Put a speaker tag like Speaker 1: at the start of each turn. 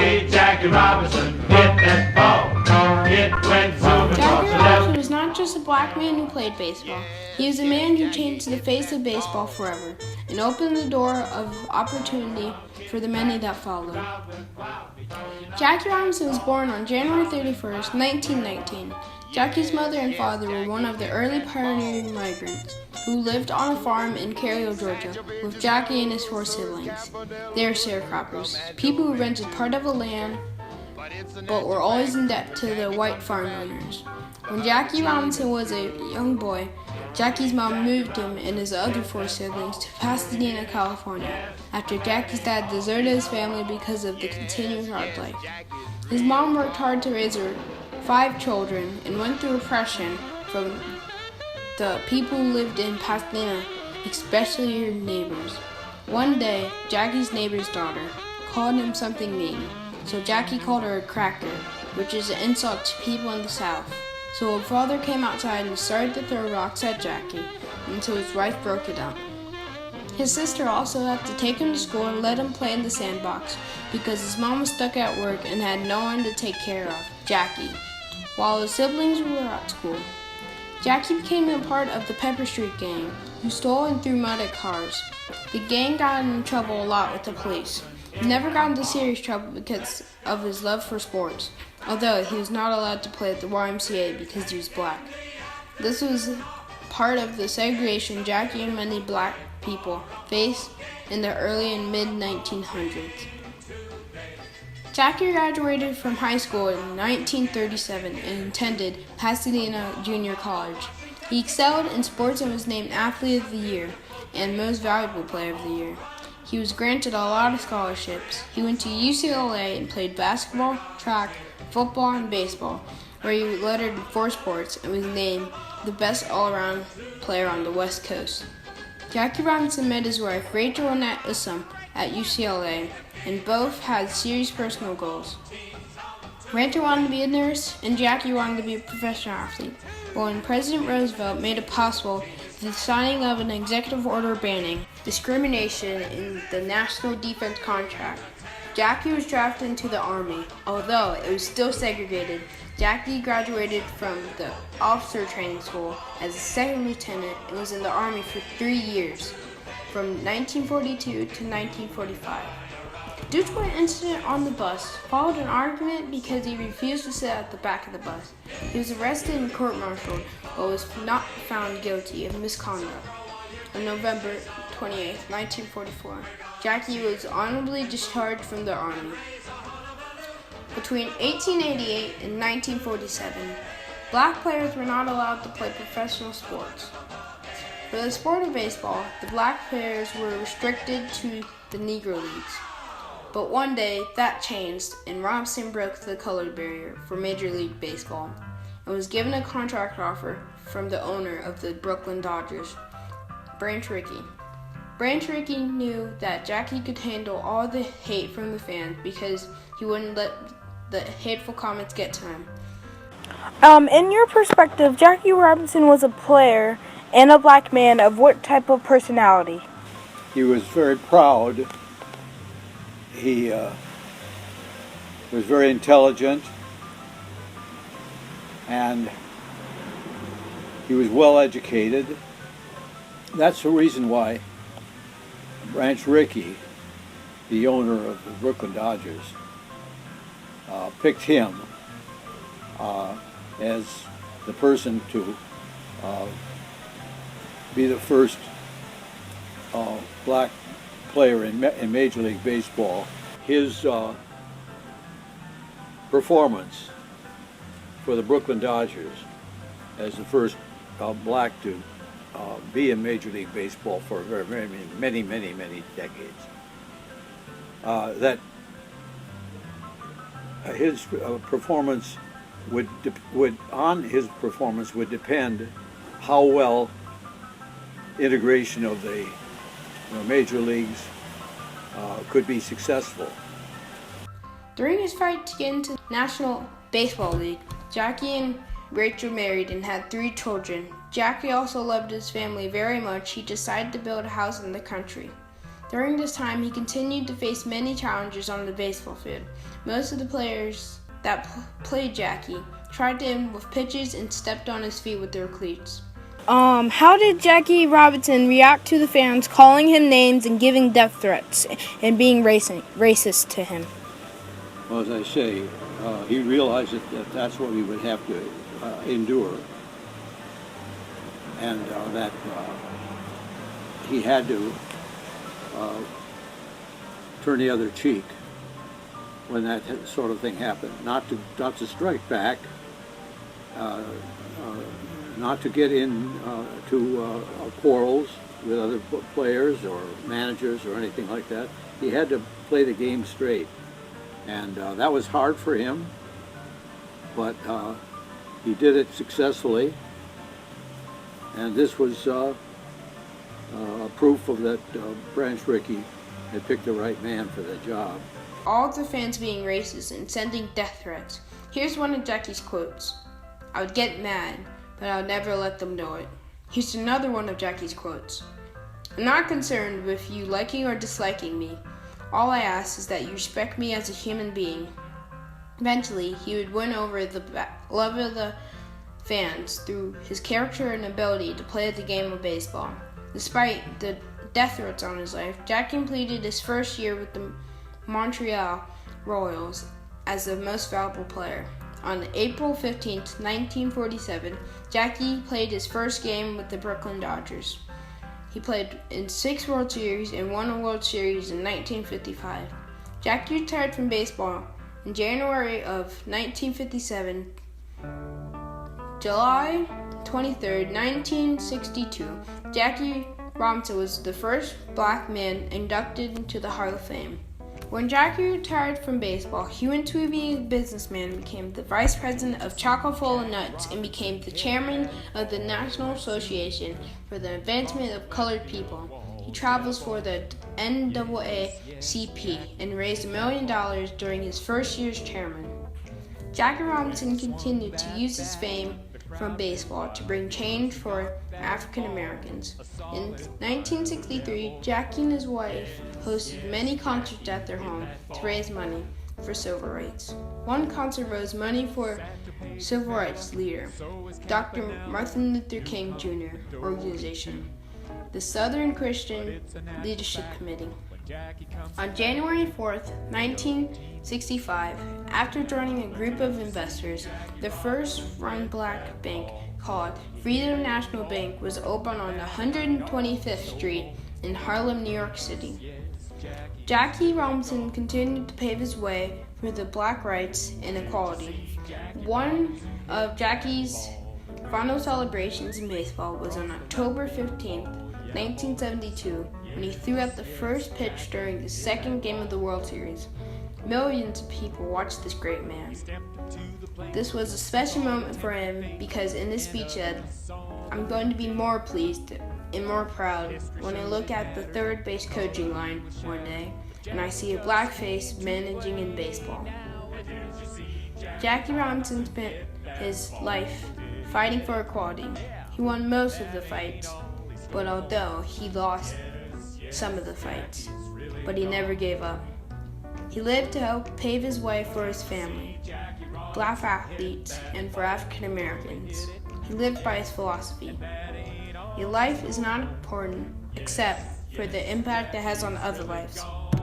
Speaker 1: see Jackie Robinson hit that ball. It went zooming
Speaker 2: Jackie
Speaker 1: across the
Speaker 2: Robinson
Speaker 1: left.
Speaker 2: was not just a black man who played baseball. He was a man who changed the face of baseball forever and opened the door of opportunity for the many that followed. Jackie Robinson was born on January 31st, 1919. Jackie's mother and father were one of the early pioneering migrants who lived on a farm in Cairo, Georgia, with Jackie and his 4 siblings. They were sharecroppers, people who rented part of the land but were always in debt to the white farm owners. When Jackie Robinson was a young boy, Jackie's mom moved him and his other 4 siblings to Pasadena, California, after Jackie's dad deserted his family because of the continued hard life. His mom worked hard to raise her 5 children and went through oppression from the people who lived in Pasadena, especially her neighbors. One day, Jackie's neighbor's daughter called him something mean, so Jackie called her a cracker, which is an insult to people in the South. So her father came outside and started to throw rocks at Jackie until his wife broke it up. His sister also had to take him to school and let him play in the sandbox because his mom was stuck at work and had no one to take care of, Jackie, while his siblings were at school. Jackie became a part of the Pepper Street gang, who stole and threw mud at cars. The gang got in trouble a lot with the police. He never got into serious trouble because of his love for sports, although he was not allowed to play at the YMCA because he was black. This was part of the segregation Jackie and many black people faced in the early and mid-1900s. Jackie graduated from high school in 1937 and attended Pasadena Junior College. He excelled in sports and was named Athlete of the Year and Most Valuable Player of the Year. He was granted a lot of scholarships. He went to UCLA and played basketball, track, football, and baseball, where he lettered in 4 sports and was named the best all-around player on the West Coast. Jackie Robinson met his wife, Rachel Annette Ussum, at UCLA, and both had serious personal goals. Rachel wanted to be a nurse, and Jackie wanted to be a professional athlete. But when President Roosevelt made it possible the signing of an executive order banning discrimination in the National Defense Contract, Jackie was drafted into the Army. Although it was still segregated, Jackie graduated from the officer training school as a second lieutenant and was in the Army for 3 years, from 1942 to 1945. Due to an incident on the bus, followed an argument because he refused to sit at the back of the bus. He was arrested and court-martialed, but was not found guilty of misconduct. On November 28, 1944, Jackie was honorably discharged from the Army. Between 1888 and 1947, black players were not allowed to play professional sports. For the sport of baseball, the black players were restricted to the Negro Leagues. But one day, that changed, and Robinson broke the color barrier for Major League Baseball and was given a contract offer from the owner of the Brooklyn Dodgers, Branch Rickey. Branch Rickey knew that Jackie could handle all the hate from the fans because he wouldn't let the hateful comments get to him.
Speaker 3: In your perspective, Jackie Robinson was a player and a black man of what type of personality?
Speaker 4: He was very proud. He was very intelligent, and he was well educated. That's the reason why Branch Rickey, the owner of the Brooklyn Dodgers, picked him as the person to be the first black player in Major League Baseball. His performance for the Brooklyn Dodgers as the first black to be in Major League Baseball for many decades. That his performance would depend how well integration of the major leagues could be successful.
Speaker 2: During his fight to get into the National Baseball League, Jackie and Rachel married and had 3 children. Jackie also loved his family very much. He decided to build a house in the country. During this time, he continued to face many challenges on the baseball field. Most of the players that played Jackie tried him with pitches and stepped on his feet with their cleats.
Speaker 3: How did Jackie Robinson react to the fans calling him names and giving death threats and being racist to him?
Speaker 4: Well, as I say, he realized that that's what he would have to endure, and that he had to turn the other cheek when that sort of thing happened. Not to strike back, not to get into quarrels with other players or managers or anything like that. He had to play the game straight, and that was hard for him, but he did it successfully, and this was proof of that Branch Rickey had picked the right man for the job.
Speaker 2: All of the fans being racist and sending death threats. Here's one of Jackie's quotes. "I would get mad, but I would never let them know it." Here's another one of Jackie's quotes. "I'm not concerned with you liking or disliking me. All I ask is that you respect me as a human being." Eventually, he would win over the love of the fans through his character and ability to play the game of baseball. Despite the death threats on his life, Jackie completed his first year with the Montreal Royals as the most valuable player. On April 15, 1947, Jackie played his first game with the Brooklyn Dodgers. He played in 6 World Series and won a World Series in 1955. Jackie retired from baseball in January of 1957. July 23, 1962, Jackie Robinson was the first black man inducted into the Hall of Fame. When Jackie retired from baseball, he went to be a businessman, became the vice president of Chock-full of Nuts, and became the chairman of the National Association for the Advancement of Colored People. He travels for the NAACP and raised $1 million during his first year as chairman. Jackie Robinson continued to use his fame from baseball to bring change for African Americans. In 1963, Jackie and his wife hosted many concerts at their home to raise money for civil rights. One concert raised money for civil rights leader, Dr. Martin Luther King Jr. organization, the Southern Christian Leadership Committee. On January 4th, 1965, after joining a group of investors, the first run black bank called Freedom National Bank was opened on 125th Street in Harlem, New York City. Jackie Robinson continued to pave his way for the black rights and equality. One of Jackie's final celebrations in baseball was on October 15th, 1972, when he threw out the first pitch during the second game of the World Series. Millions of people watched this great man. This was a special moment for him because in this speech he said, "I'm going to be more pleased and more proud when I look at the third base coaching line one day and I see a black face managing in baseball." Jackie Robinson spent his life fighting for equality. He won most of the fights, but although he lost some of the fights, but he never gave up. He lived to help pave his way for his family, black athletes, and for African Americans. He lived by his philosophy. Your life is not important except for the impact it has on other lives.